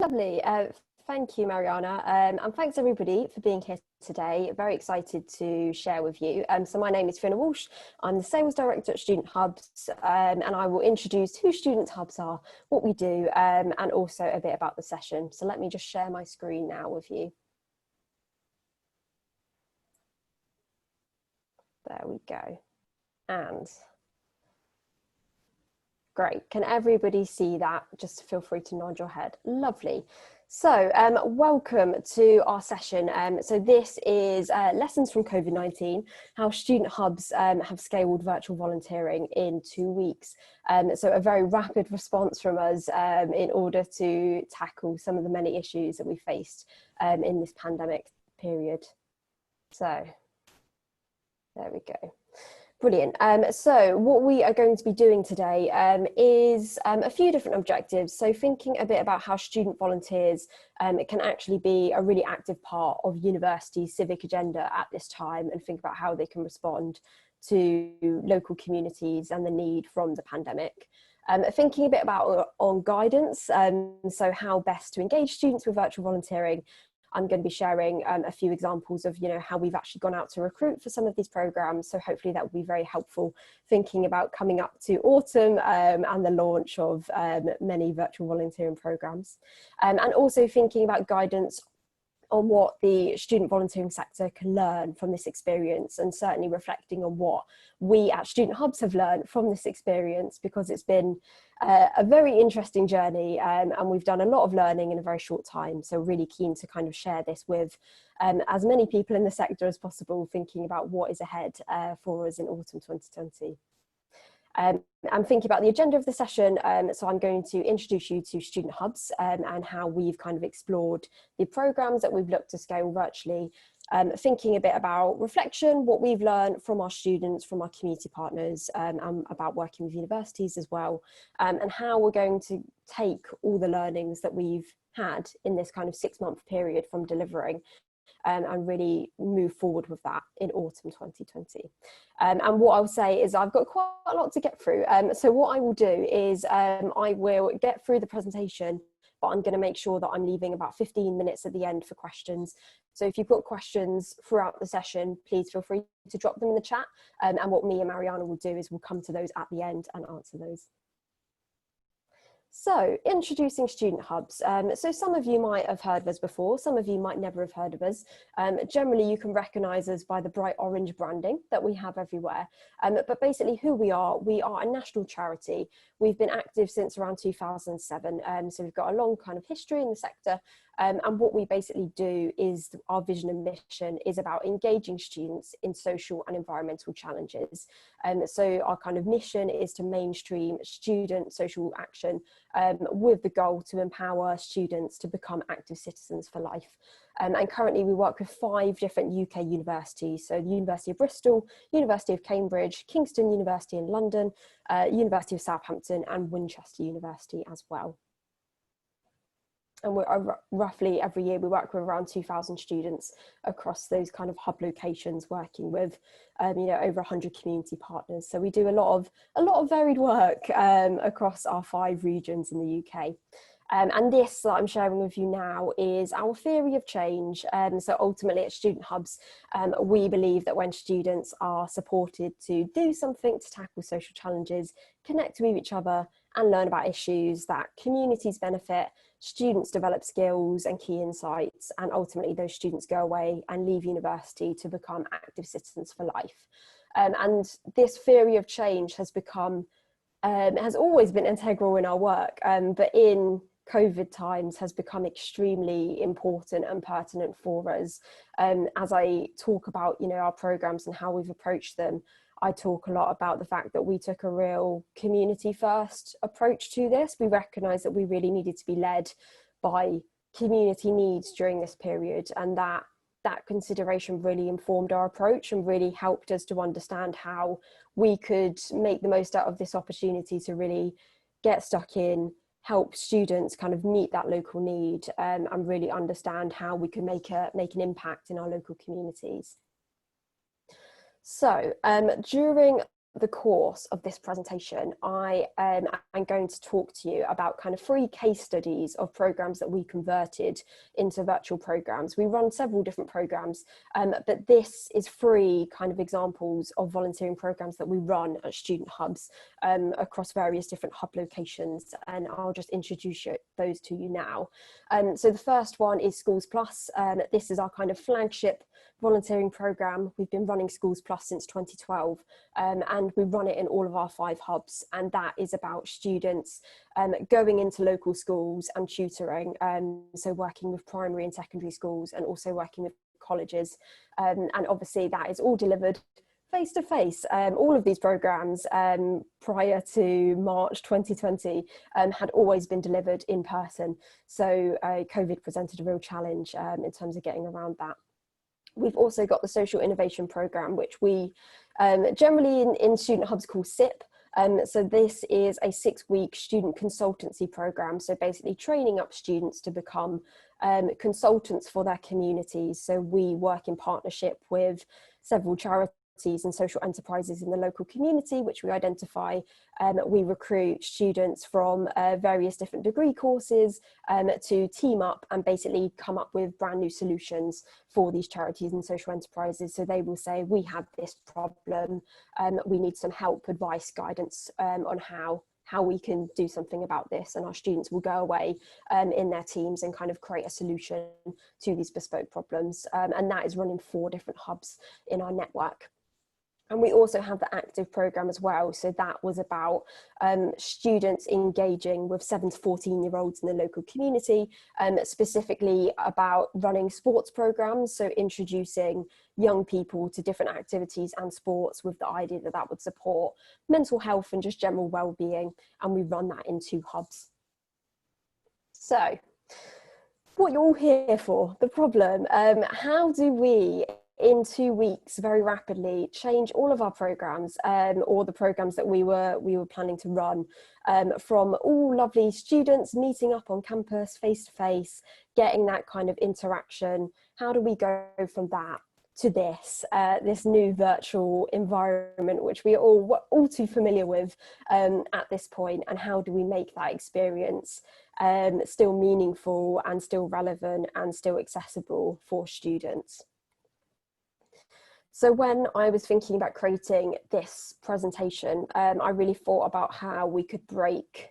Lovely. Thank you, Mariana. And thanks everybody for being here today. Very excited to share with you. So my name is Fiona Walsh. I'm the Sales Director at Student Hubs, and I will introduce who Student Hubs are, what we do, and also a bit about the session. So let me just share my screen now with you. There we go. And great. Can everybody see that? Just feel free to nod your head. Lovely. So welcome to our session. So this is lessons from COVID-19, how student hubs have scaled virtual volunteering in 2 weeks. So a very rapid response from us in order to tackle some of the many issues that we faced in this pandemic period. So there we go. Brilliant. So what we are going to be doing today is a few different objectives. So thinking a bit about how student volunteers can actually be a really active part of university civic agenda at this time, and think about how they can respond to local communities and the need from the pandemic. Thinking a bit about on guidance, so how best to engage students with virtual volunteering. I'm going to be sharing a few examples of, how we've actually gone out to recruit for some of these programs. So hopefully that will be very helpful thinking about coming up to autumn and the launch of many virtual volunteering programs. And also thinking about guidance on what the student volunteering sector can learn from this experience, and certainly reflecting on what we at Student Hubs have learned from this experience, because it's been a very interesting journey and we've done a lot of learning in a very short time. So really keen to kind of share this with as many people in the sector as possible, thinking about what is ahead for us in autumn 2020. I'm thinking about the agenda of the session, so I'm going to introduce you to Student Hubs and how we've kind of explored the programs that we've looked to scale virtually, thinking a bit about reflection, what we've learned from our students, from our community partners, and about working with universities as well, and how we're going to take all the learnings that we've had in this kind of 6-month period from delivering and really move forward with that in autumn 2020. And what I'll say is I've got quite a lot to get through. So what I will do is I will get through the presentation, but I'm going to make sure that I'm leaving about 15 minutes at the end for questions. So if you've got questions throughout the session, please feel free to drop them in the chat. And what me and Mariana will do is we'll come to those at the end and answer those. So, introducing Student Hubs. So some of you might have heard of us before, some of you might never have heard of us. Generally, you can recognise us by the bright orange branding that we have everywhere. But basically who we are a national charity. We've been active since around 2007, so we've got a long kind of history in the sector. And what we basically do is, our vision and mission is about engaging students in social and environmental challenges. So our kind of mission is to mainstream student social action with the goal to empower students to become active citizens for life. And currently we work with 5 different UK universities, so the University of Bristol, University of Cambridge, Kingston University in London, University of Southampton and Winchester University as well. And we're roughly every year we work with around 2,000 students across those kind of hub locations, working with over 100 community partners. So we do a lot of varied work across our 5 regions in the UK. And this that I'm sharing with you now is our theory of change. So ultimately at Student Hubs, we believe that when students are supported to do something to tackle social challenges, connect with each other and learn about issues, that communities benefit, students develop skills and key insights, and ultimately those students go away and leave university to become active citizens for life. And this theory of change has become, has always been integral in our work, but in COVID times has become extremely important and pertinent for us. As I talk about, our programs and how we've approached them, I talk a lot about the fact that we took a real community first approach to this. We recognised that we really needed to be led by community needs during this period, and that consideration really informed our approach and really helped us to understand how we could make the most out of this opportunity to really get stuck in, help students kind of meet that local need, and really understand how we can make an impact in our local communities. So during the course of this presentation, I am going to talk to you about kind of 3 case studies of programs that we converted into virtual programs. We run several different programs, but this is 3 kind of examples of volunteering programs that we run at student hubs across various different hub locations, and I'll just introduce those to you now. So the first one is Schools Plus. This is our kind of flagship volunteering program. We've been running Schools Plus since 2012, and we run it in all of our 5 hubs, and that is about students going into local schools and tutoring, so working with primary and secondary schools and also working with colleges, and obviously that is all delivered face to face. All of these programs prior to March 2020 had always been delivered in person, so COVID presented a real challenge in terms of getting around that. We've also got the Social Innovation Programme, which we generally in student hubs call SIP. So this is a 6-week student consultancy programme, so basically training up students to become consultants for their communities. So we work in partnership with several charities and social enterprises in the local community, which we identify. We recruit students from various different degree courses to team up and basically come up with brand new solutions for these charities and social enterprises. So they will say, we have this problem, we need some help, advice, guidance on how we can do something about this, and our students will go away in their teams and kind of create a solution to these bespoke problems, and that is running 4 different hubs in our network. And we also have the active programme as well. So that was about students engaging with 7 to 14-year-olds in the local community, specifically about running sports programmes, so introducing young people to different activities and sports with the idea that that would support mental health and just general well-being, and we run that in 2 hubs. So what you're all here for, the problem, how do we in 2 weeks very rapidly change all of our programs, or the programs that we were planning to run, from all lovely students meeting up on campus face to face, getting that kind of interaction? How do we go from that to this new virtual environment, which we are all too familiar with at this point, and how do we make that experience still meaningful and still relevant and still accessible for students? So when I was thinking about creating this presentation, I really thought about how we could break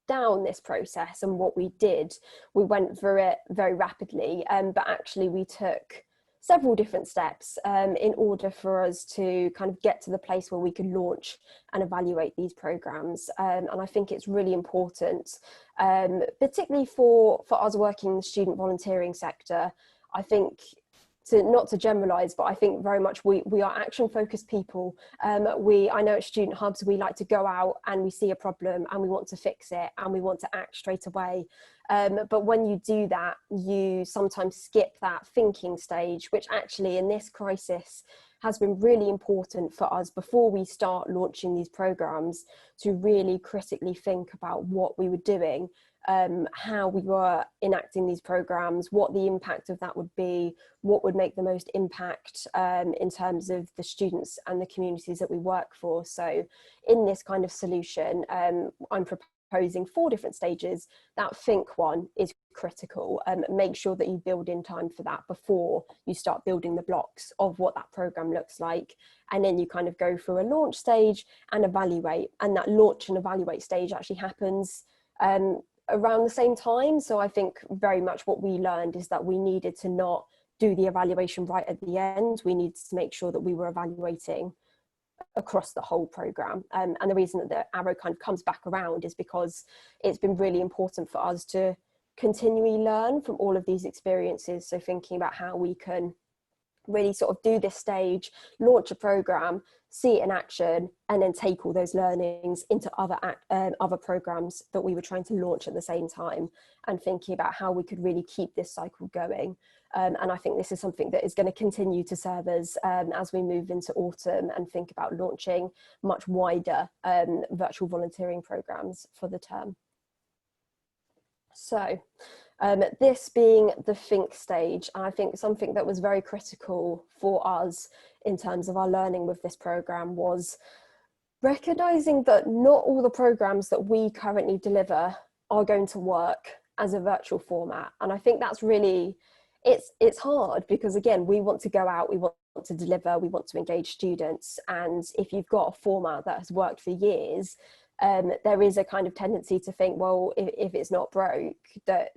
down this process and what we did. We went through it very rapidly, but actually we took several different steps in order for us to kind of get to the place where we could launch and evaluate these programs. And I think it's really important, particularly for us working in the student volunteering sector. I think, not to generalize, but I think very much we are action focused people. I know at student hubs we like to go out and we see a problem and we want to fix it and we want to act straight away, but when you do that, you sometimes skip that thinking stage, which actually in this crisis has been really important for us before we start launching these programs, to really critically think about what we were doing, how we were enacting these programs, what the impact of that would be, what would make the most impact in terms of the students and the communities that we work for. So in this kind of solution, I'm proposing 4 different stages. That think one is critical. Make sure that you build in time for that before you start building the blocks of what that program looks like, and then you kind of go through a launch stage and evaluate, and that launch and evaluate stage actually happens around the same time. So I think very much what we learned is that we needed to not do the evaluation right at the end. We needed to make sure that we were evaluating across the whole program, and the reason that the arrow kind of comes back around is because it's been really important for us to continually learn from all of these experiences. So thinking about how we can really sort of do this stage, launch a program, see it in action, and then take all those learnings into other programs that we were trying to launch at the same time, and thinking about how we could really keep this cycle going. And I think this is something that is going to continue to serve us as we move into autumn and think about launching much wider virtual volunteering programs for the term. So this being the think stage, I think something that was very critical for us in terms of our learning with this program was Recognizing that not all the programs that we currently deliver are going to work as a virtual format. And I think that's really, it's hard because, again, we want to go out, we want to deliver, we want to engage students. And if you've got a format that has worked for years, there is a kind of tendency to think, well, if it's not broke, that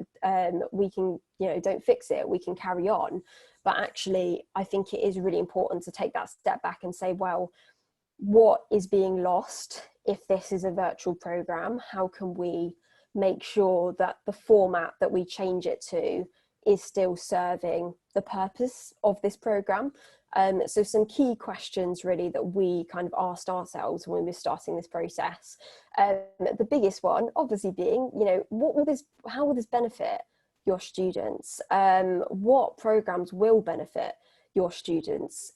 we can, don't fix it, we can carry on. But actually, I think it is really important to take that step back and say, well, what is being lost if this is a virtual program? How can we make sure that the format that we change it to is still serving the purpose of this program? So some key questions really that we kind of asked ourselves when we were starting this process. The biggest one obviously being, how will this benefit your students? What programs will benefit your students?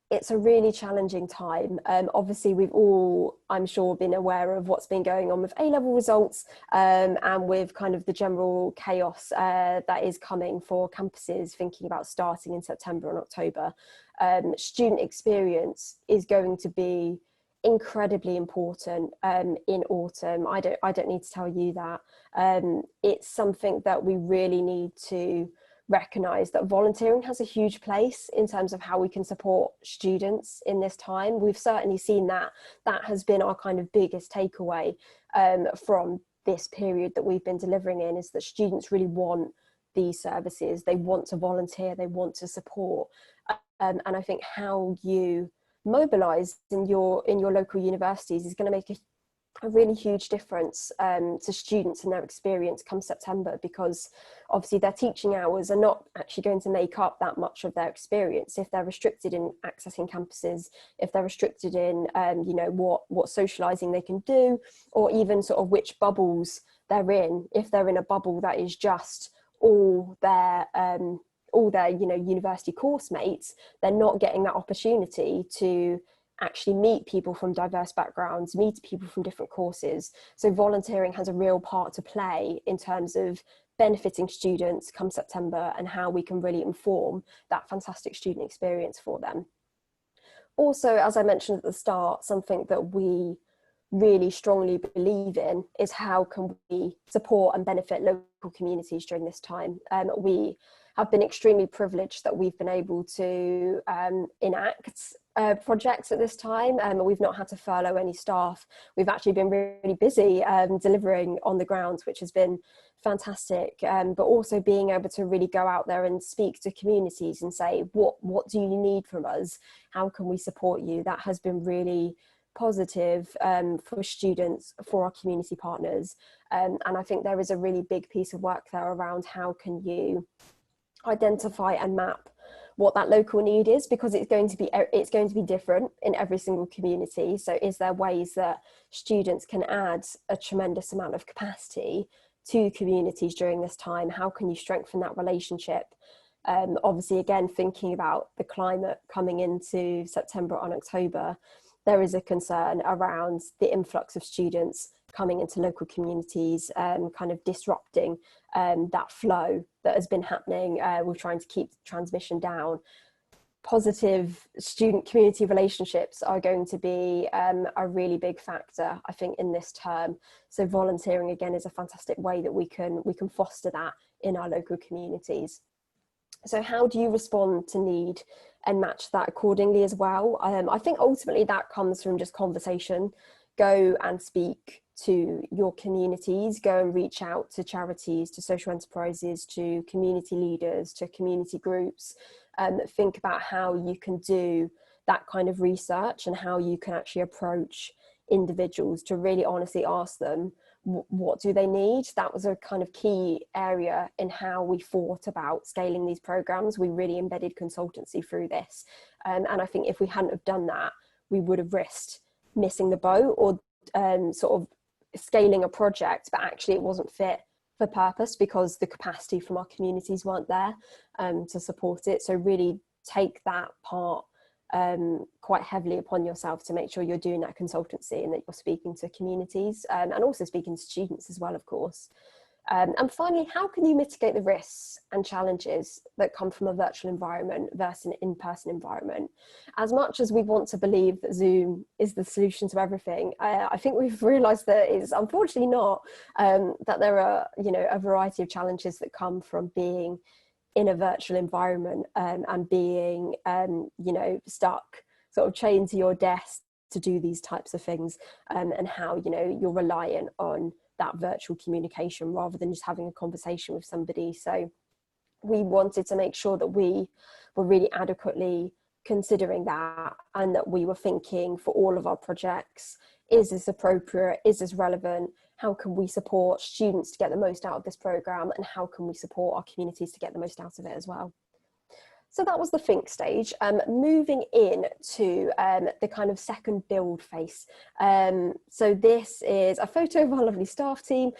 It's a really challenging time. Obviously, we've all, I'm sure, been aware of what's been going on with A-level results and with kind of the general chaos that is coming for campuses thinking about starting in September and October. Student experience is going to be incredibly important in autumn. I don't need to tell you that. It's something that we really need to recognise, that volunteering has a huge place in terms of how we can support students in this time. We've certainly seen that has been our kind of biggest takeaway from this period that we've been delivering in, is that students really want these services, they want to volunteer, they want to support, and I think how you mobilise in your local universities is going to make a really huge difference to students and their experience come September, because obviously their teaching hours are not actually going to make up that much of their experience if they're restricted in accessing campuses, if they're restricted in what socialising they can do, or even sort of which bubbles they're in. If they're in a bubble that is just all their university course mates, they're not getting that opportunity to actually meet people from diverse backgrounds, meet people from different courses. So volunteering has a real part to play in terms of benefiting students come September and how we can really inform that fantastic student experience for them. Also, as I mentioned at the start, something that we really strongly believe in is how can we support and benefit local communities during this time. We have been extremely privileged that we've been able to enact projects at this time. We've not had to furlough any staff. We've actually been really busy delivering on the ground, which has been fantastic, but also being able to really go out there and speak to communities and say, what do you need from us? How can we support you? That has been really positive for students, for our community partners. And I think there is a really big piece of work there around how can you identify and map what that local need is, because it's going to be different in every single community. So is there ways that students can add a tremendous amount of capacity to communities during this time? How can you strengthen that relationship? Obviously, again, thinking about the climate coming into September and October, there is a concern around the influx of students coming into local communities, kind of disrupting that flow that has been happening. We're trying to keep transmission down. Positive student community relationships are going to be a really big factor, I think, in this term. So volunteering, again, is a fantastic way that we can foster that in our local communities. So how do you respond to need and match that accordingly as well? I think ultimately that comes from just conversation. Go and speak to your communities, go and reach out to charities, to social enterprises, to community leaders, to community groups. Think about how you can do that kind of research and how you can actually approach individuals to really honestly ask them, what do they need? That was a kind of key area in how we thought about scaling these programs. We really embedded consultancy through this. And I think if we hadn't have done that, we would have risked missing the boat, or sort of scaling a project, but actually it wasn't fit for purpose because the capacity from our communities weren't there to support it. So really take that part quite heavily upon yourself to make sure you're doing that consultancy and that you're speaking to communities and also speaking to students as well, of course. And finally, how can you mitigate the risks and challenges that come from a virtual environment versus an in-person environment? As much as we want to believe that Zoom is the solution to everything, I think we've realised that it's unfortunately not, that there are, a variety of challenges that come from being in a virtual environment, and being, stuck, sort of chained to your desk to do these types of things, and how, you're reliant on that virtual communication rather than just having a conversation with somebody. So we wanted to make sure that we were really adequately considering that, and that we were thinking for all of our projects, is this appropriate? Is this relevant? How can we support students to get the most out of this programme? And how can we support our communities to get the most out of it as well? So that was the think stage. Moving in to the kind of second build phase. So this is a photo of our lovely staff team.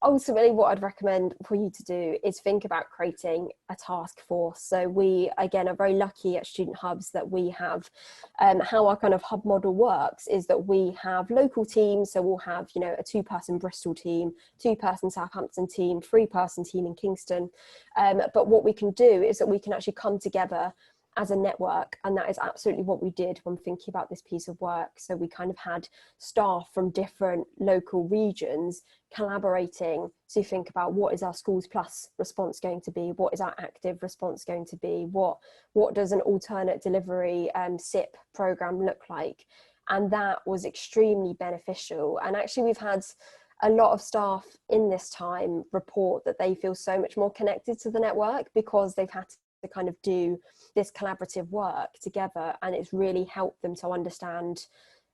Ultimately, what I'd recommend for you to do is think about creating a task force. So we, again, are very lucky at Student Hubs that we have, how our kind of hub model works is that we have local teams. So we'll have, a 2-person Bristol team, 2-person Southampton team, 3-person team in Kingston. But what we can do is that we can actually come together as a network, and that is absolutely what we did when thinking about this piece of work. So we kind of had staff from different local regions collaborating to think about what is our Schools Plus response going to be, what is our active response going to be, what does an alternate delivery SIP program look like. And that was extremely beneficial. And actually we've had a lot of staff in this time report that they feel so much more connected to the network because they've had to kind of do this collaborative work together, and it's really helped them to understand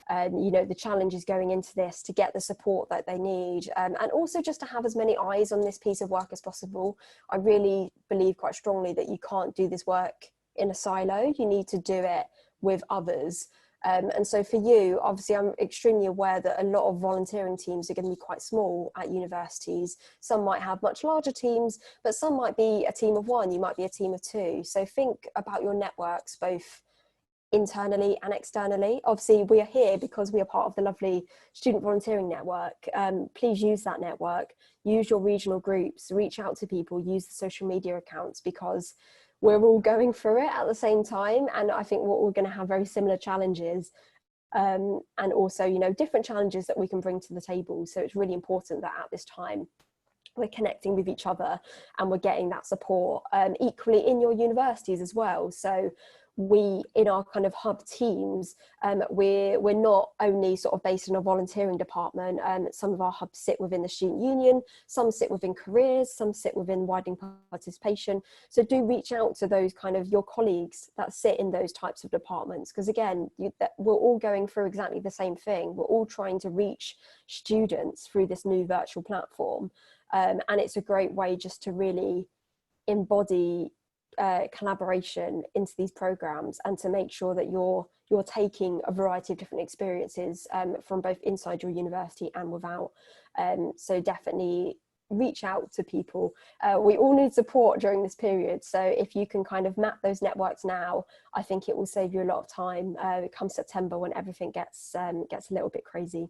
the challenges going into this, to get the support that they need, and also just to have as many eyes on this piece of work as possible. I really believe quite strongly that you can't do this work in a silo. You need to do it with others. And so for you, obviously, I'm extremely aware that a lot of volunteering teams are going to be quite small at universities. Some might have much larger teams, but some might be a team of 1, you might be a team of 2. So think about your networks, both internally and externally. Obviously, we are here because we are part of the lovely student volunteering network. Please use that network, use your regional groups, reach out to people, use the social media accounts, because we're all going through it at the same time. And I think we're going to have very similar challenges, and also, different challenges that we can bring to the table. So it's really important that at this time, we're connecting with each other and we're getting that support, equally in your universities as well. So we, in our kind of hub teams, we're not only sort of based in a volunteering department. Some of our hubs sit within the student union, some sit within careers, some sit within widening participation. So do reach out to those kind of your colleagues that sit in those types of departments, because again, we're all going through exactly the same thing. We're all trying to reach students through this new virtual platform, and it's a great way just to really embody collaboration into these programs, and to make sure that you're taking a variety of different experiences from both inside your university and without. So definitely reach out to people. We all need support during this period, so if you can kind of map those networks now, I think it will save you a lot of time come September, when everything gets a little bit crazy.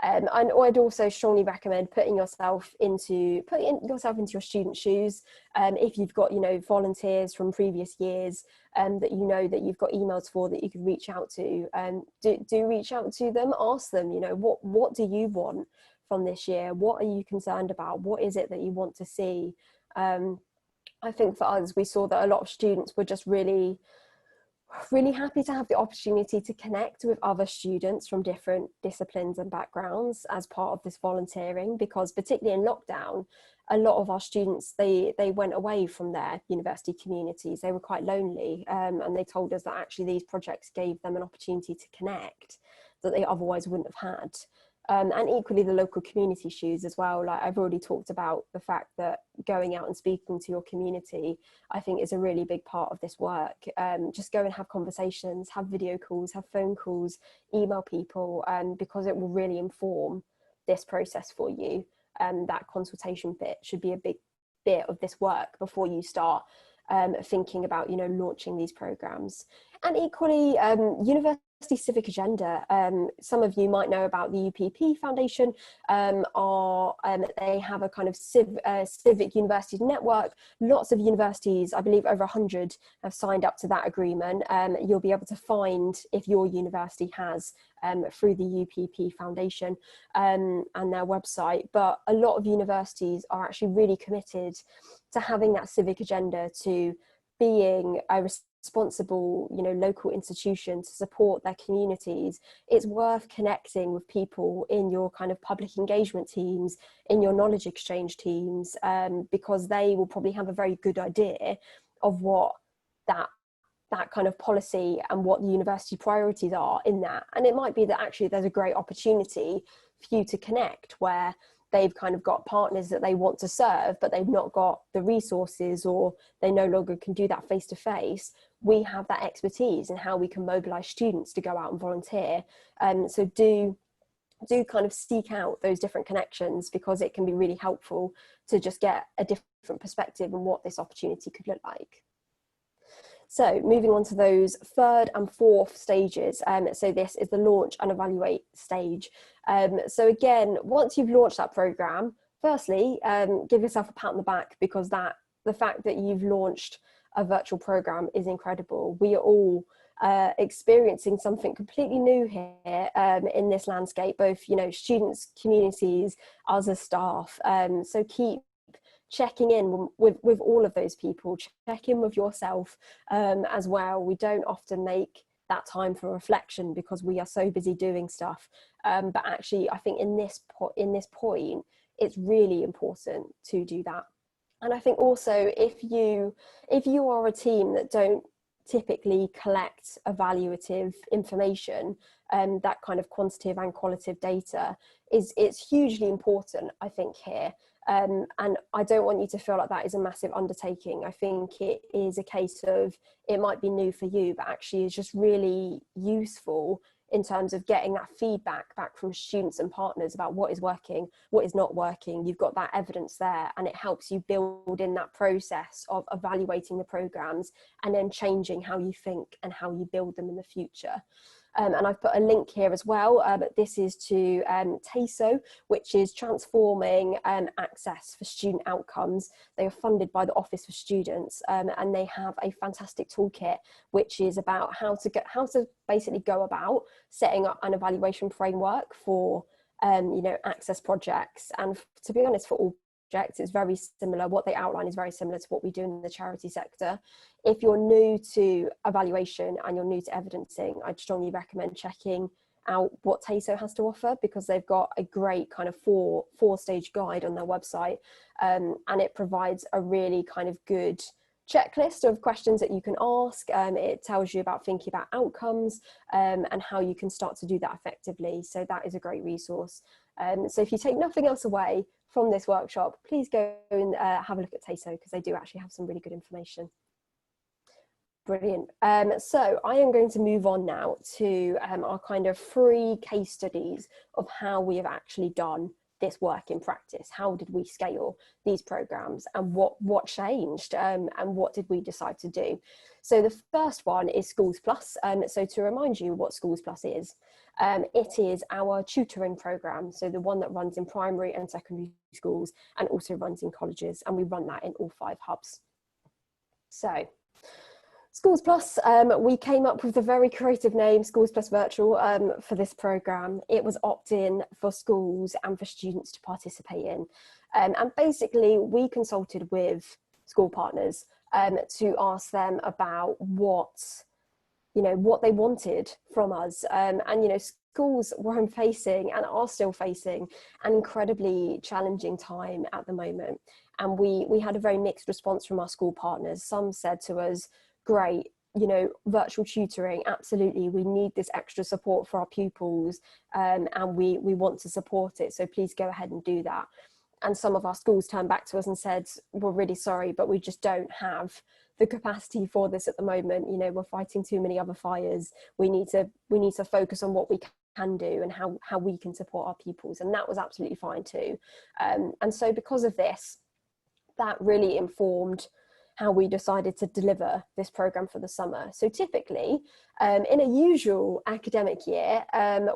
And I'd also strongly recommend putting yourself into your student shoes. If you've got, volunteers from previous years that that you've got emails for, that you could reach out to, do reach out to them, ask them, what do you want from this year? What are you concerned about? What is it that you want to see? I think for us, we saw that a lot of students were just really happy to have the opportunity to connect with other students from different disciplines and backgrounds as part of this volunteering, because particularly in lockdown, a lot of our students, they went away from their university communities. They were quite lonely, and they told us that actually these projects gave them an opportunity to connect that they otherwise wouldn't have had. And equally the local community shoes as well. Like I've already talked about the fact that going out and speaking to your community, I think, is a really big part of this work. Just go and have conversations, have video calls, have phone calls, email people, because it will really inform this process for you. That consultation bit should be a big bit of this work before you start thinking about, launching these programs. And equally, universities civic agenda. Some of you might know about the UPP Foundation. They have a kind of civic universities network. Lots of universities, I believe over 100, have signed up to that agreement. You'll be able to find if your university has through the UPP Foundation and their website. But a lot of universities are actually really committed to having that civic agenda, to being a responsible, local institution to support their communities. It's worth connecting with people in your kind of public engagement teams, in your knowledge exchange teams, because they will probably have a very good idea of what that kind of policy and what the university priorities are in that. And it might be that actually there's a great opportunity for you to connect where they've kind of got partners that they want to serve, but they've not got the resources, or they no longer can do that face to face. We have that expertise in how we can mobilize students to go out and volunteer. So do kind of seek out those different connections, because it can be really helpful to just get a different perspective on what this opportunity could look like. So moving on to those third and fourth stages. So this is the launch and evaluate stage. So again, once you've launched that program, firstly, give yourself a pat on the back, because the fact that you've launched a virtual program is incredible. We are all experiencing something completely new here in this landscape, both students, communities, us as staff. So keep checking in with all of those people. Check in with yourself as well. We don't often make that time for reflection because we are so busy doing stuff, but actually I think in this point it's really important to do that. And I think also if you are a team that don't typically collect evaluative information, that kind of quantitative and qualitative data it's hugely important, I think, here. And I don't want you to feel like that is a massive undertaking. I think it is a case of, it might be new for you, but actually it's just really useful in terms of getting that feedback back from students and partners about what is working, what is not working. You've got that evidence there, and it helps you build in that process of evaluating the programs and then changing how you think and how you build them in the future. And I've put a link here as well, but this is to TASO, which is Transforming Access for Student Outcomes. They are funded by the Office for Students, and they have a fantastic toolkit, which is about how to basically go about setting up an evaluation framework for access projects. And to be honest, for all projects, it's very similar. What they outline is very similar to what we do in the charity sector. If you're new to evaluation and you're new to evidencing, I'd strongly recommend checking out what TASO has to offer, because they've got a great kind of four-stage guide on their website, and it provides a really kind of good checklist of questions that you can ask. It tells you about thinking about outcomes and how you can start to do that effectively. So that is a great resource. So if you take nothing else away from this workshop, please go and have a look at TASO, because they do actually have some really good information. Brilliant. So I am going to move on now to our kind of 3 case studies of how we have actually done this work in practice. How did we scale these programs, and what changed, and what did we decide to do? So the first one is Schools Plus. So to remind you what Schools Plus is, it is our tutoring program, so the one that runs in primary and secondary schools and also runs in colleges, and we run that in all 5 hubs. So Schools Plus, we came up with the very creative name Schools Plus Virtual for this programme. It was opt-in for schools and for students to participate in. And basically we consulted with school partners to ask them about what they wanted from us. And schools were facing and are still facing an incredibly challenging time at the moment. And we had a very mixed response from our school partners. Some said to us, great, virtual tutoring, absolutely, we need this extra support for our pupils, and we want to support it, so please go ahead and do that. And some of our schools turned back to us and said, we're really sorry, but we just don't have the capacity for this at the moment. We're fighting too many other fires. We need to focus on what we can do and how we can support our pupils. And that was absolutely fine too. And so because of this, that really informed how we decided to deliver this program for the summer. So typically, in a usual academic year,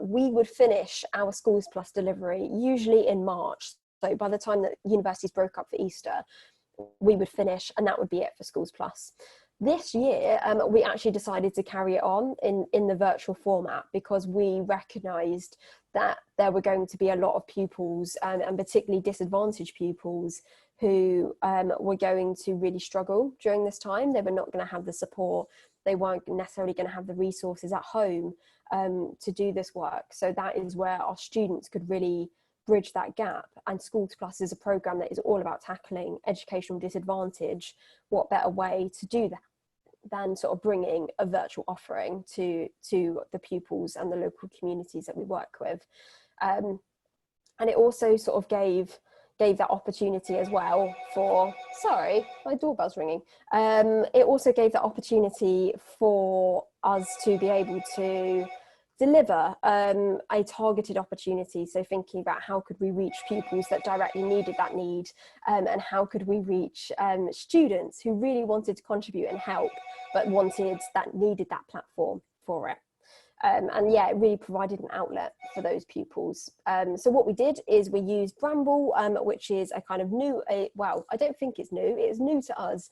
we would finish our Schools Plus delivery usually in March. So by the time that universities broke up for Easter, we would finish, and that would be it for Schools Plus. This year, we actually decided to carry it on in the virtual format because we recognised that there were going to be a lot of pupils, and particularly disadvantaged pupils, who were going to really struggle during this time. They were not going to have the support. They weren't necessarily going to have the resources at home to do this work. So that is where our students could really bridge that gap. And Schools Plus is a programme that is all about tackling educational disadvantage. What better way to do that than sort of bringing a virtual offering to the pupils and the local communities that we work with. And it also sort of gave that opportunity as well for, sorry, my doorbell's ringing. It also gave that opportunity for us to be able to deliver a targeted opportunity. So thinking about how could we reach pupils that directly needed that need, and how could we reach students who really wanted to contribute and help, but needed that platform for it. And yeah, it really provided an outlet for those pupils. So what we did is we used Bramble, which is a kind of new, well, I don't think it's new, it's new to us,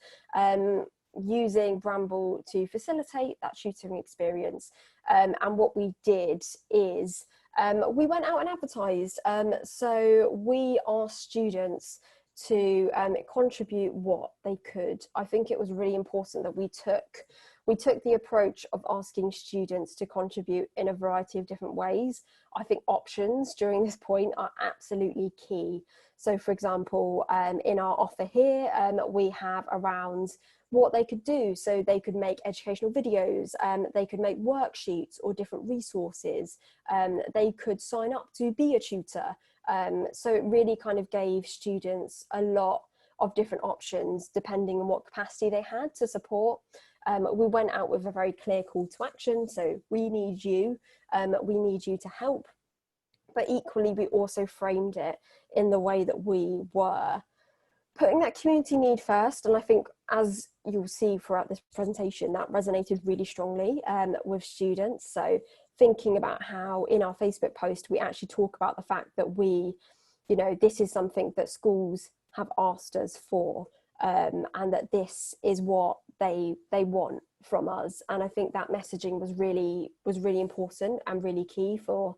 using Bramble to facilitate that tutoring experience. And what we did is we went out and advertised. So we asked students to contribute what they could. I think it was really important that we took the approach of asking students to contribute in a variety of different ways. I think options during this point are absolutely key. So for example, in our offer here, we have around what they could do. So they could make educational videos, they could make worksheets or different resources, they could sign up to be a tutor. So it really kind of gave students a lot of different options depending on what capacity they had to support. We went out with a very clear call to action. So we need you to help. But equally, we also framed it in the way that we were putting that community need first. And I think, as you'll see throughout this presentation, that resonated really strongly with students. So thinking about how in our Facebook post, we actually talk about the fact that this is something that schools have asked us for, and that this is what they want from us. And I think that messaging was really important and really key for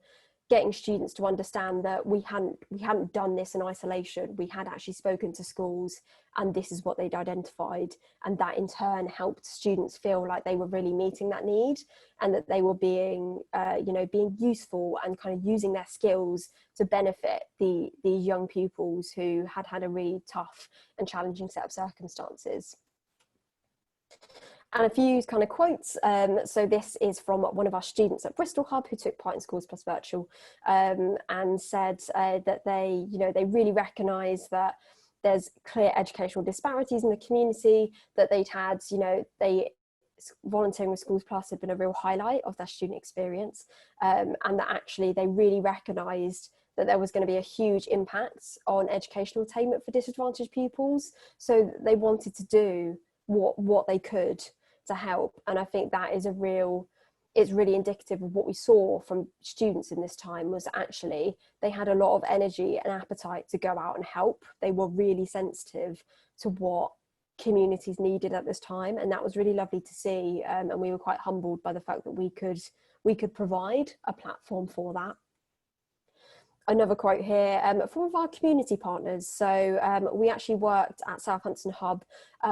getting students to understand that we hadn't done this in isolation. We had actually spoken to schools, and this is what they'd identified, and that in turn helped students feel like they were really meeting that need, and that they were being useful and kind of using their skills to benefit the young pupils who had a really tough and challenging set of circumstances. And a few kind of quotes. So this is from one of our students at Bristol Hub who took part in Schools Plus Virtual, and said that they really recognise that there's clear educational disparities in the community, that they'd had, volunteering with Schools Plus had been a real highlight of their student experience, and that actually they really recognised that there was going to be a huge impact on educational attainment for disadvantaged pupils. So they wanted to do what they could to help. And I think that is it's really indicative of what we saw from students in this time, was actually they had a lot of energy and appetite to go out and help. They were really sensitive to what communities needed at this time, and that was really lovely to see, and we were quite humbled by the fact that we could provide a platform for that. Another quote here from one of our community partners. So we actually worked at Southampton Hub.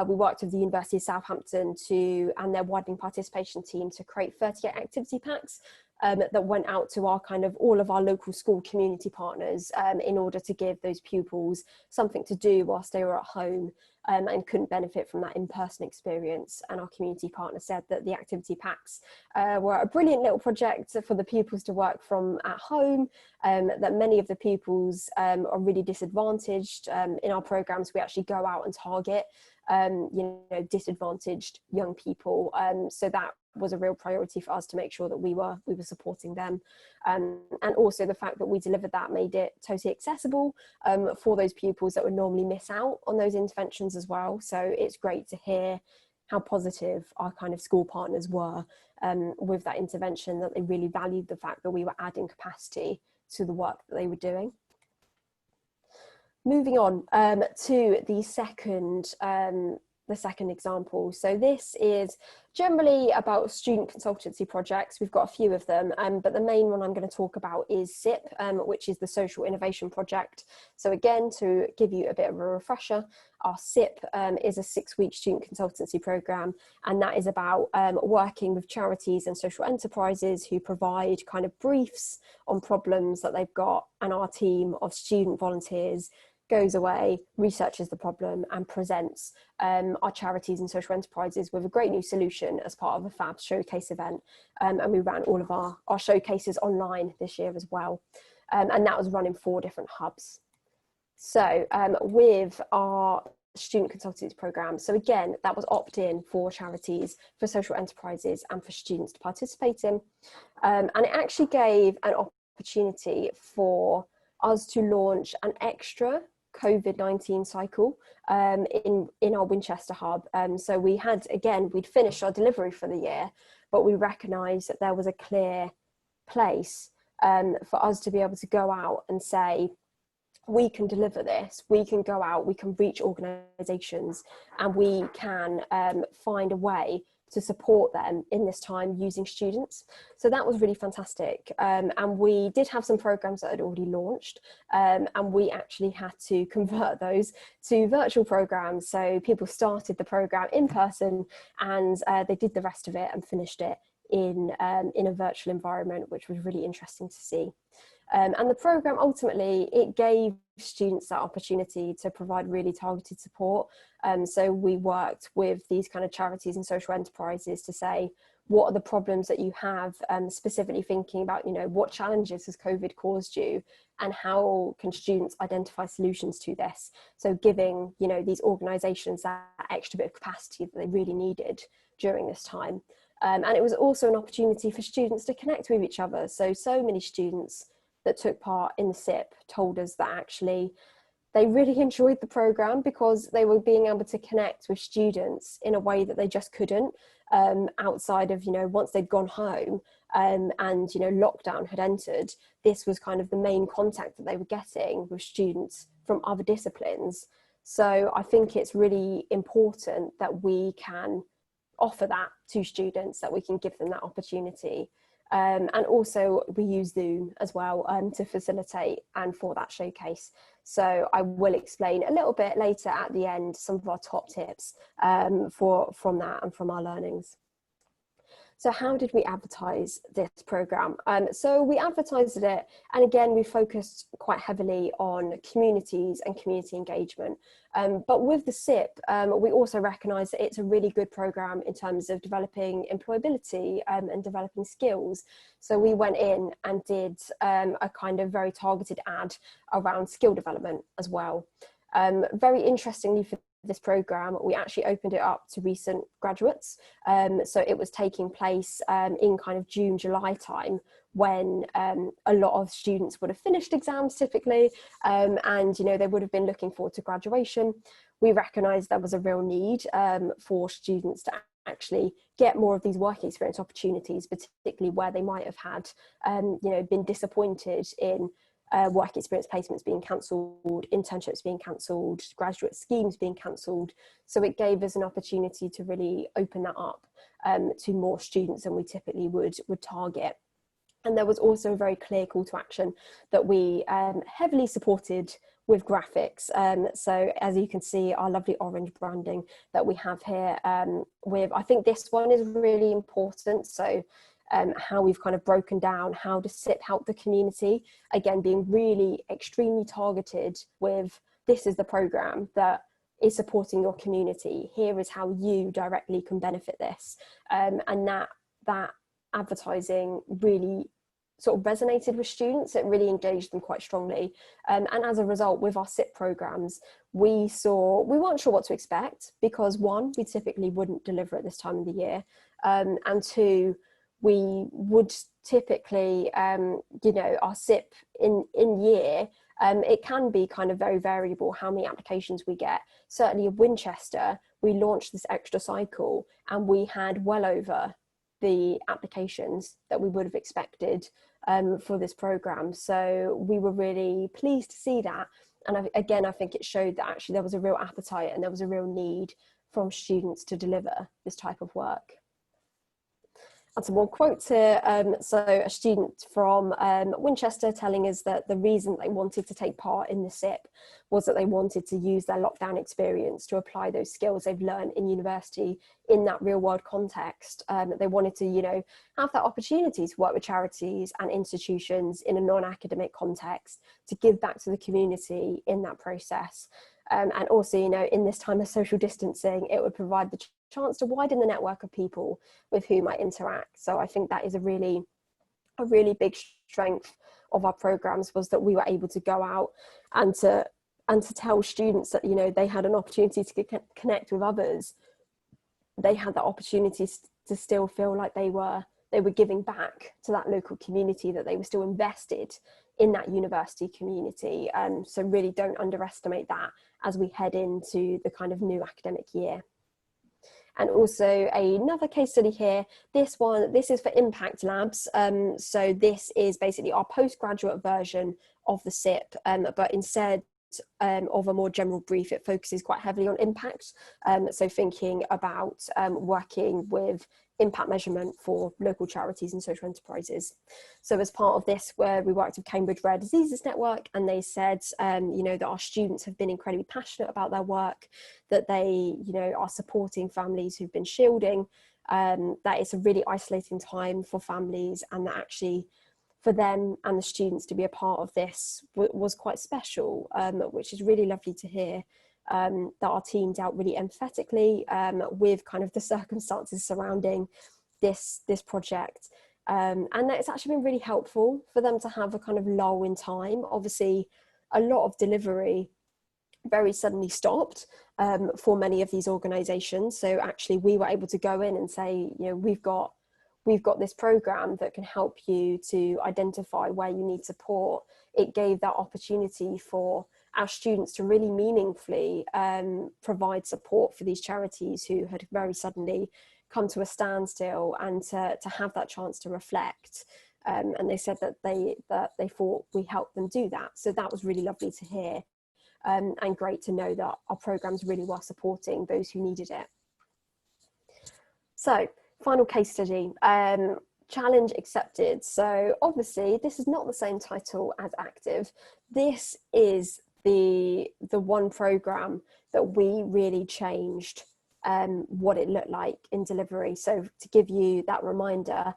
We worked with the University of Southampton and their widening participation team to create 38 activity packs that went out to all of our local school community partners in order to give those pupils something to do whilst they were at home and couldn't benefit from that in-person experience. And our community partner said that the activity packs were a brilliant little project for the pupils to work from at home, that many of the pupils are really disadvantaged. In our programs, we actually go out and target disadvantaged young people. So that was a real priority for us to make sure that we were supporting them. And also the fact that we delivered that made it totally accessible for those pupils that would normally miss out on those interventions as well. So it's great to hear how positive our kind of school partners were with that intervention, that they really valued the fact that we were adding capacity to the work that they were doing. Moving on to the second example. So this is generally about student consultancy projects. We've got a few of them, but the main one I'm going to talk about is SIP, which is the Social Innovation Project. So again, to give you a bit of a refresher, our SIP is a 6-week student consultancy program, and that is about working with charities and social enterprises who provide kind of briefs on problems that they've got, and our team of student volunteers goes away, researches the problem, and presents our charities and social enterprises with a great new solution as part of a fab showcase event. And we ran all of our showcases online this year as well. And that was run in 4 different hubs. So with our student consultancy program, so again, that was opt-in for charities, for social enterprises, and for students to participate in. And it actually gave an opportunity for us to launch an extra Covid-19 cycle in our Winchester hub. So we had, again, we'd finished our delivery for the year, but we recognised that there was a clear place for us to be able to go out and say, we can deliver this, we can go out, we can reach organisations, and we can find a way to support them in this time using students. So that was really fantastic. And we did have some programs that had already launched, and we actually had to convert those to virtual programs. So people started the program in person, and they did the rest of it and finished it in a virtual environment, which was really interesting to see. And the program ultimately, it gave students that opportunity to provide really targeted support. So we worked with these kind of charities and social enterprises to say, what are the problems that you have, specifically thinking about, you know, what challenges has COVID caused you, and how can students identify solutions to this? So giving, you know, these organisations that extra bit of capacity that they really needed during this time. And it was also an opportunity for students to connect with each other. So many students that took part in the SIP told us that actually they really enjoyed the programme because they were being able to connect with students in a way that they just couldn't outside of, you know, once they'd gone home and, you know, lockdown had entered. This was kind of the main contact that they were getting with students from other disciplines. So I think it's really important that we can offer that to students, that we can give them that opportunity. And also we use Zoom as well to facilitate and for that showcase. So I will explain a little bit later at the end some of our top tips from that and from our learnings. So how did we advertise this programme? So we advertised it, and again, we focused quite heavily on communities and community engagement. But with the SIP, we also recognise that it's a really good programme in terms of developing employability and developing skills. So we went in and did a kind of very targeted ad around skill development as well. Very interestingly for this programme, we actually opened it up to recent graduates. So it was taking place in kind of June, July time, when a lot of students would have finished exams typically, and, you know, they would have been looking forward to graduation. We recognised there was a real need for students to actually get more of these work experience opportunities, particularly where they might have had, you know, been disappointed in work experience placements being cancelled, internships being cancelled, graduate schemes being cancelled. So it gave us an opportunity to really open that up to more students than we typically would target. And there was also a very clear call to action that we heavily supported with graphics. So as you can see, our lovely orange branding that we have here with, I think this one is really important. So how we've kind of broken down how to SIP help the community, again, being really extremely targeted with, this is the programme that is supporting your community, here is how you directly can benefit this. And that advertising really sort of resonated with students. It really engaged them quite strongly. And as a result, with our SIP programs, we weren't sure what to expect, because one, we typically wouldn't deliver at this time of the year. And two, we would typically, our SIP in year, it can be kind of very variable how many applications we get. Certainly in Winchester, we launched this extra cycle and we had well over the applications that we would have expected for this program. So we were really pleased to see that. And again, I think it showed that actually there was a real appetite and there was a real need from students to deliver this type of work. And some more quotes here. So a student from Winchester telling us that the reason they wanted to take part in the SIP was that they wanted to use their lockdown experience to apply those skills they've learned in university in that real world context. They wanted to, have that opportunity to work with charities and institutions in a non-academic context to give back to the community in that process. And also, in this time of social distancing, it would provide the chance to widen the network of people with whom I interact. So I think that is a really big strength of our programs, was that we were able to go out and to tell students that they had an opportunity to connect with others. They had that opportunity to still feel like they were giving back to that local community, that they were still invested in that university community. So really don't underestimate that as we head into the kind of new academic year. And also another case study here, this is for Impact Labs. So this is basically our postgraduate version of the SIP, but instead of a more general brief, it focuses quite heavily on impact. So thinking about working with impact measurement for local charities and social enterprises. So as part of this, where we worked with Cambridge Rare Diseases Network, and they said, that our students have been incredibly passionate about their work, that they, are supporting families who've been shielding, that it's a really isolating time for families, and that actually for them and the students to be a part of this was quite special, which is really lovely to hear. That our team dealt really empathetically with kind of the circumstances surrounding this project, and that it's actually been really helpful for them to have a kind of lull in time. Obviously, a lot of delivery very suddenly stopped for many of these organisations. So actually, we were able to go in and say, we've got this program that can help you to identify where you need support. It gave that opportunity for our students to really meaningfully provide support for these charities who had very suddenly come to a standstill, and to have that chance to reflect. And they said that they thought we helped them do that. So that was really lovely to hear, and great to know that our programs really were supporting those who needed it. So final case study, challenge accepted. So obviously this is not the same title as Active. This is the one program that we really changed what it looked like in delivery. So to give you that reminder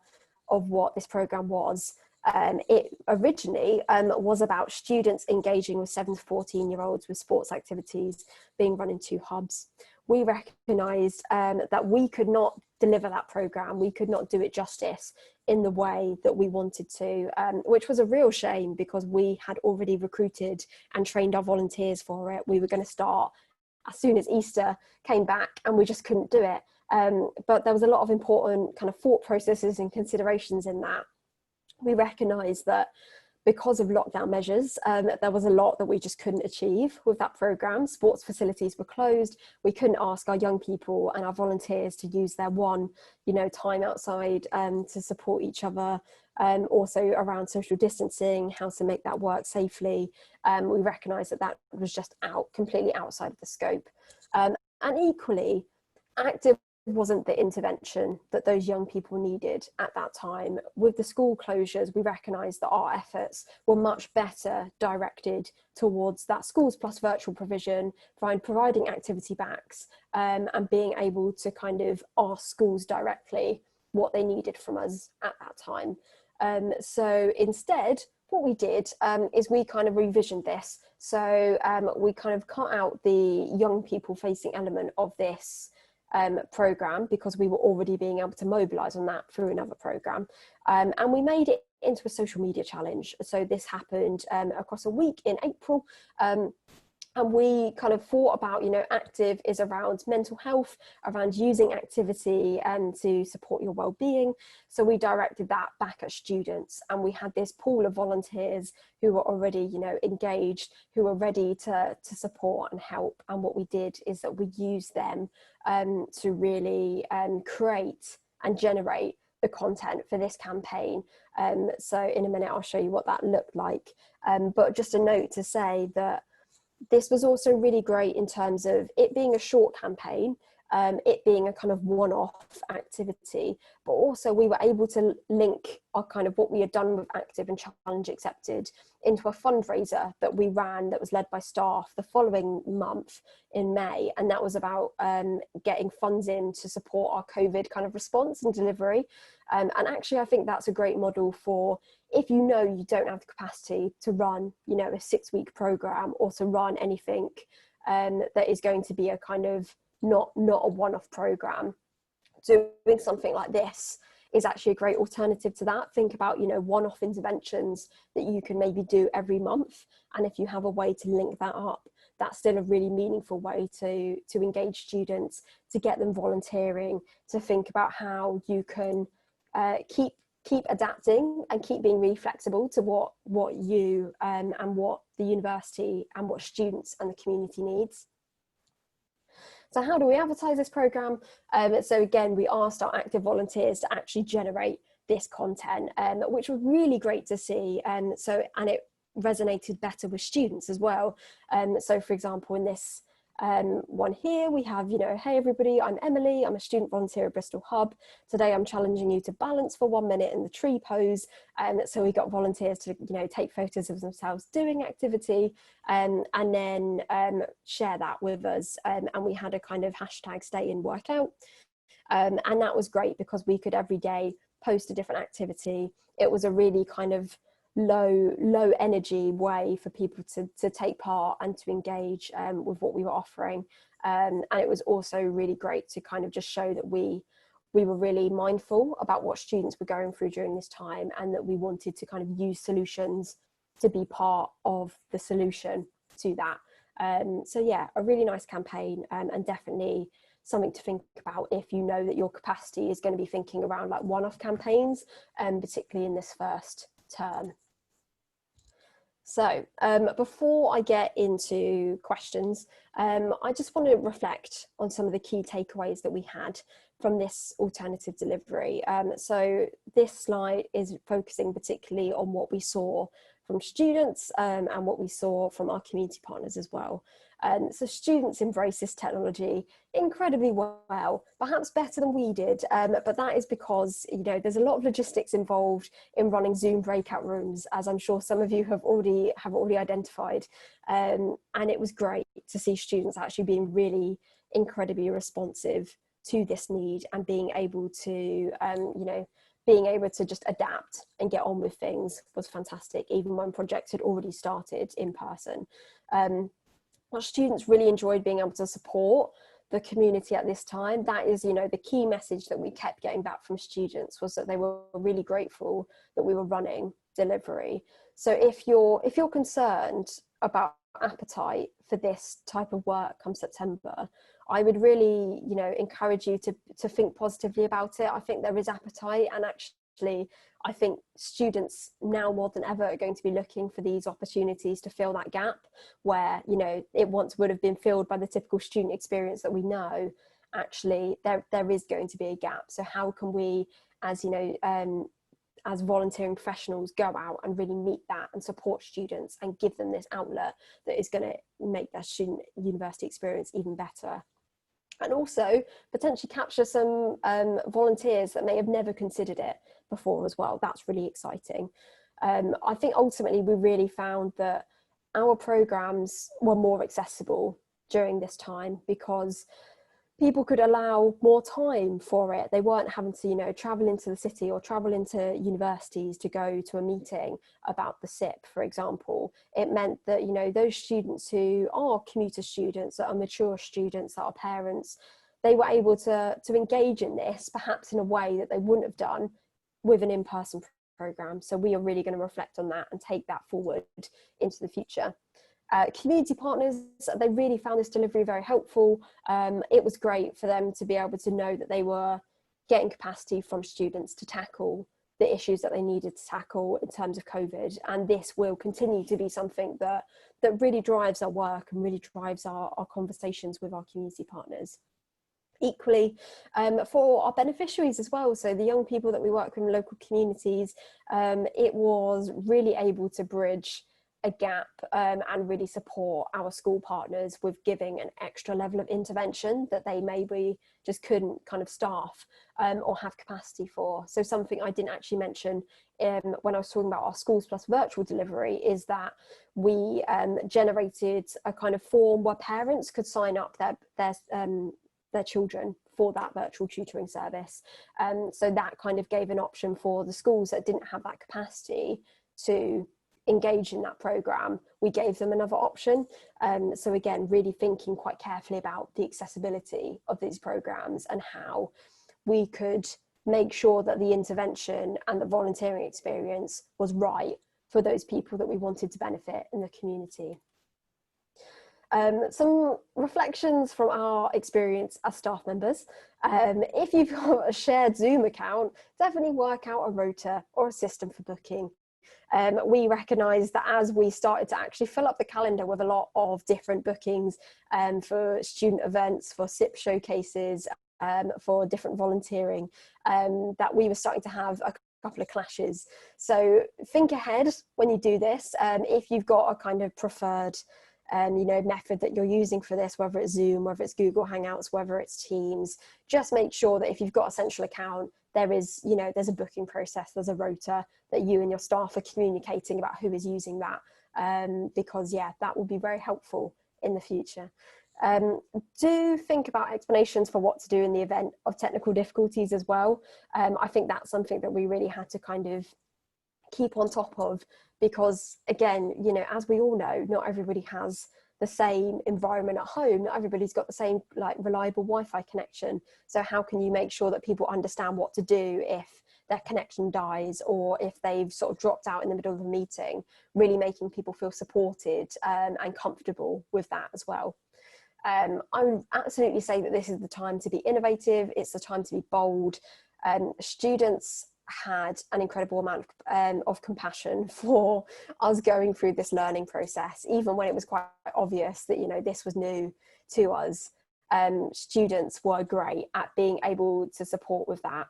of what this program was, it originally was about students engaging with 7 to 14-year-olds with sports activities being run in 2 hubs. We recognised that we could not deliver that program, we could not do it justice in the way that we wanted to, which was a real shame, because we had already recruited and trained our volunteers for it. We were going to start as soon as Easter came back, and we just couldn't do it. But there was a lot of important kind of thought processes and considerations in that. We recognised that because of lockdown measures, there was a lot that we just couldn't achieve with that programme. Sports facilities were closed. We couldn't ask our young people and our volunteers to use their time outside to support each other. Also around social distancing, how to make that work safely. We recognised that was just completely outside of the scope. And equally, Active wasn't the intervention that those young people needed at that time. With the school closures, we recognised that our efforts were much better directed towards that schools plus virtual provision, providing activity backs, and being able to kind of ask schools directly what they needed from us at that time. So instead, what we did is we kind of revisioned this. So we kind of cut out the young people facing element of this programme, because we were already being able to mobilise on that through another programme. And we made it into a social media challenge. So this happened across a week in April. And we kind of thought about, active is around mental health, around using activity to support your well-being. So we directed that back at students, and we had this pool of volunteers who were already, engaged, who were ready to support and help. And what we did is that we used them to really create and generate the content for this campaign. So in a minute, I'll show you what that looked like. But just a note to say that this was also really great in terms of it being a short campaign, it being a kind of one-off activity, but also we were able to link our kind of what we had done with Active and Challenge Accepted into a fundraiser that we ran that was led by staff the following month in May. And that was about getting funds in to support our COVID kind of response and delivery. And actually, I think that's a great model for if you don't have the capacity to run, a 6-week program, or to run anything that is going to be a kind of not a one-off program. Doing something like this is actually a great alternative to that. Think about, one-off interventions that you can maybe do every month. And if you have a way to link that up, that's still a really meaningful way to engage students, to get them volunteering, to think about how you can keep adapting and keep being really flexible to what you and what the university and what students and the community needs. So how do we advertise this programme? So again, we asked our active volunteers to actually generate this content, which was really great to see. And it resonated better with students as well. So for example, in this one here, we have, hey everybody, I'm Emily, I'm a student volunteer at Bristol Hub. Today I'm challenging you to balance for 1 minute in the tree pose. So we got volunteers to, take photos of themselves doing activity and then share that with us. And we had a kind of hashtag stay in workout. And that was great because we could every day post a different activity. It was a really kind of low energy way for people to take part and to engage with what we were offering, and it was also really great to kind of just show that we were really mindful about what students were going through during this time, and that we wanted to kind of use solutions to be part of the solution to that. So yeah, a really nice campaign, and definitely something to think about if you know that your capacity is going to be thinking around like one-off campaigns, particularly in this first term. So before I get into questions, I just want to reflect on some of the key takeaways that we had from this alternative delivery. So this slide is focusing particularly on what we saw from students and what we saw from our community partners as well. So students embrace this technology incredibly well, perhaps better than we did, but that is because, there's a lot of logistics involved in running Zoom breakout rooms, as I'm sure some of you have already identified. And it was great to see students actually being really incredibly responsive to this need and being able to, being able to just adapt and get on with things was fantastic, even when projects had already started in person. Our students really enjoyed being able to support the community at this time. That is, the key message that we kept getting back from students, was that they were really grateful that we were running delivery. So if you're concerned about appetite for this type of work come September, I would really, encourage you to think positively about it. I think there is appetite, and actually, I think students now more than ever are going to be looking for these opportunities to fill that gap where, it once would have been filled by the typical student experience that we know. Actually, there is going to be a gap. So how can we, as as volunteering professionals, go out and really meet that and support students and give them this outlet that is going to make their student university experience even better? And also potentially capture some volunteers that may have never considered it before as well. That's really exciting. I think ultimately we really found that our programs were more accessible during this time because people could allow more time for it. They weren't having to, travel into the city or travel into universities to go to a meeting about the SIP, for example. It meant that, those students who are commuter students, that are mature students, that are parents, they were able to engage in this perhaps in a way that they wouldn't have done with an in-person program. So we are really going to reflect on that and take that forward into the future. Community partners, they really found this delivery very helpful. It was great for them to be able to know that they were getting capacity from students to tackle the issues that they needed to tackle in terms of COVID. And this will continue to be something that really drives our work and really drives our conversations with our community partners. Equally, for our beneficiaries as well, so the young people that we work with in local communities, it was really able to bridge a gap and really support our school partners with giving an extra level of intervention that they maybe just couldn't kind of staff or have capacity for. So something I didn't actually mention when I was talking about our Schools Plus virtual delivery is that we generated a kind of form where parents could sign up their children for that virtual tutoring service. So that kind of gave an option for the schools that didn't have that capacity to engage in that program. We gave them another option. So again, really thinking quite carefully about the accessibility of these programs and how we could make sure that the intervention and the volunteering experience was right for those people that we wanted to benefit in the community. Some reflections from our experience as staff members. If you've got a shared Zoom account, definitely work out a rota or a system for booking. We recognised that as we started to actually fill up the calendar with a lot of different bookings for student events, for SIP showcases, for different volunteering, that we were starting to have a couple of clashes. So think ahead when you do this. If you've got a kind of preferred method that you're using for this, whether it's Zoom, whether it's Google Hangouts, whether it's Teams, just make sure that if you've got a central account, there's a booking process, there's a rota that you and your staff are communicating about who is using that, because that will be very helpful in the future. Do think about explanations for what to do in the event of technical difficulties as well. I think that's something that we really had to kind of keep on top of, because again, as we all know, not everybody has the same environment at home, not everybody's got the same reliable Wi-Fi connection. So how can you make sure that people understand what to do if their connection dies or if they've sort of dropped out in the middle of a meeting, really making people feel supported and comfortable with that as well. I would absolutely say that this is the time to be innovative, it's the time to be bold. Students had an incredible amount of compassion for us going through this learning process, even when it was quite obvious that this was new to us. Students were great at being able to support with that.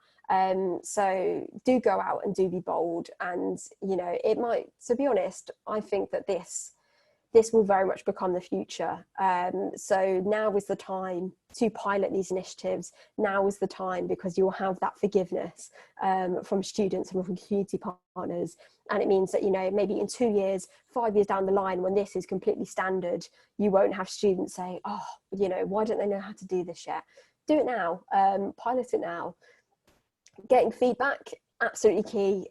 So do go out and do be bold, and it might, to be honest, I think that this will very much become the future. So now is the time to pilot these initiatives. Now is the time, because you'll have that forgiveness from students and from community partners. And it means that, maybe in 2 years, 5 years down the line, when this is completely standard, you won't have students saying, oh, why don't they know how to do this yet? Do it now, pilot it now. Getting feedback, absolutely key.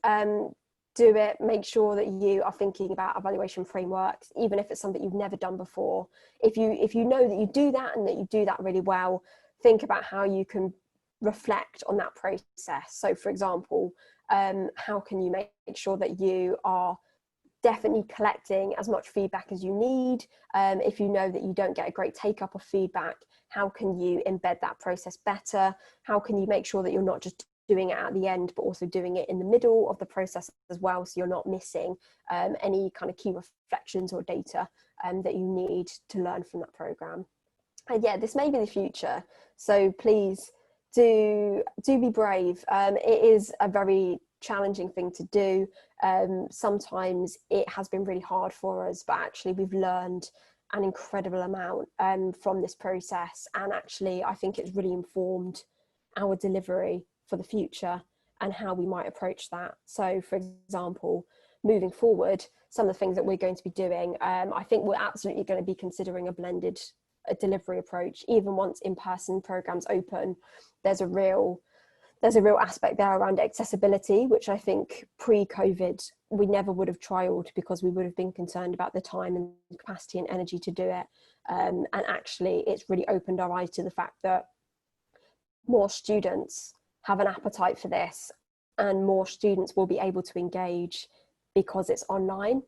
Do it, make sure that you are thinking about evaluation frameworks, even if it's something you've never done before. If you know that you do that and that you do that really well, think about how you can reflect on that process. So for example, how can you make sure that you are definitely collecting as much feedback as you need? If you know that you don't get a great take up of feedback, how can you embed that process better? How can you make sure that you're not just doing it at the end, but also doing it in the middle of the process as well, so you're not missing any kind of key reflections or data that you need to learn from that program. And this may be the future, so please do be brave. It is a very challenging thing to do. Sometimes it has been really hard for us, but actually we've learned an incredible amount from this process, and actually I think it's really informed our delivery for the future and how we might approach that. So for example, moving forward, some of the things that we're going to be doing, I think we're absolutely going to be considering a blended delivery approach. Even once in-person programs open, there's a real aspect there around accessibility, which I think pre-COVID we never would have trialed, because we would have been concerned about the time and capacity and energy to do it. And actually it's really opened our eyes to the fact that more students have an appetite for this, and more students will be able to engage because it's online.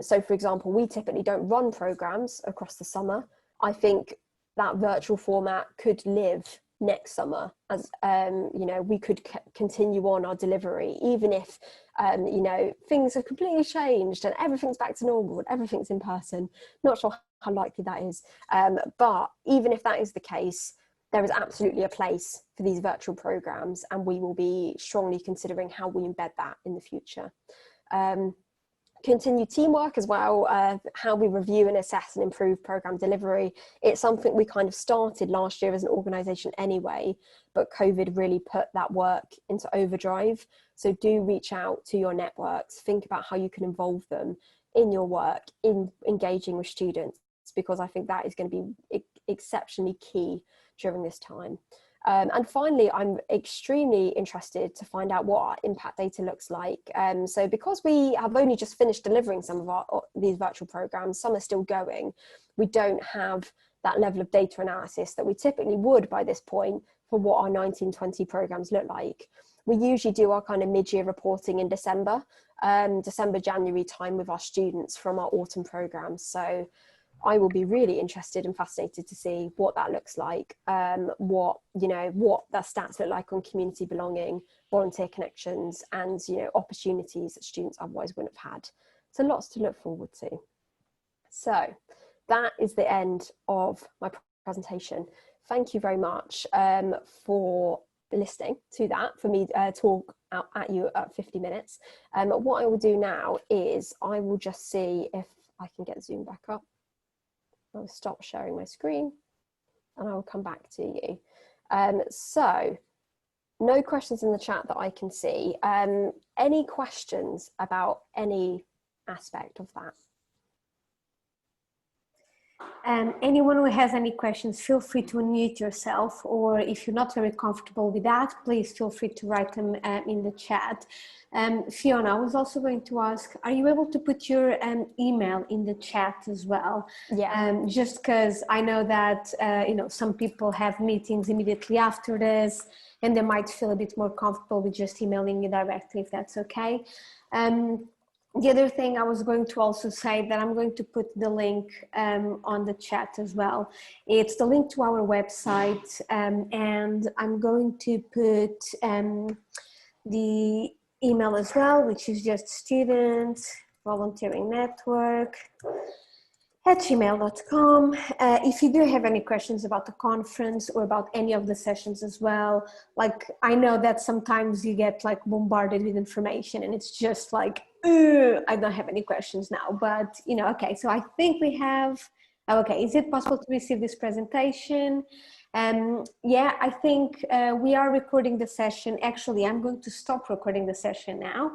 So for example, we typically don't run programs across the summer. I think that virtual format could live next summer, as you know, we could continue on our delivery, even if you know, things have completely changed and everything's back to normal and everything's in person. Not sure how likely that is, but even if that is the case, there is absolutely a place for these virtual programs, and we will be strongly considering how we embed that in the future. Continue teamwork as well, how we review and assess and improve program delivery. It's something we kind of started last year as an organisation anyway, but COVID really put that work into overdrive. So do reach out to your networks, think about how you can involve them in your work, in engaging with students, because I think that is going to be exceptionally key during this time. And finally, I'm extremely interested to find out what our impact data looks like. So because we have only just finished delivering some of these virtual programs, some are still going, we don't have that level of data analysis that we typically would by this point for what our 1920 programs look like. We usually do our kind of mid-year reporting in December, January time with our students from our autumn programs. So I will be really interested and fascinated to see what that looks like, what the stats look like on community belonging, volunteer connections, and, you know, opportunities that students otherwise wouldn't have had. So lots to look forward to. So that is the end of my presentation. Thank you very much for listening to that, for me talk out at you at 50 minutes. What I will do now is I will just see if I can get Zoom back up. I'll stop sharing my screen and I will come back to you. So no questions in the chat that I can see. Any questions about any aspect of that? Anyone who has any questions, feel free to unmute yourself, or if you're not very comfortable with that, please feel free to write them in the chat. Fiona, I was also going to ask, are you able to put your email in the chat as well? Yeah. Just because I know that you know, some people have meetings immediately after this, and they might feel a bit more comfortable with just emailing you directly, if that's okay. The other thing I was going to also say, that I'm going to put the link on the chat as well. It's the link to our website, and I'm going to put the email as well, which is just student.volunteeringnetwork@gmail.com. If you do have any questions about the conference or about any of the sessions as well, like, I know that sometimes you get like bombarded with information and it's just like, I don't have any questions now, but you know, okay, so I think we have, okay, is it possible to receive this presentation? Yeah, I think we are recording the session. Actually, I'm going to stop recording the session now.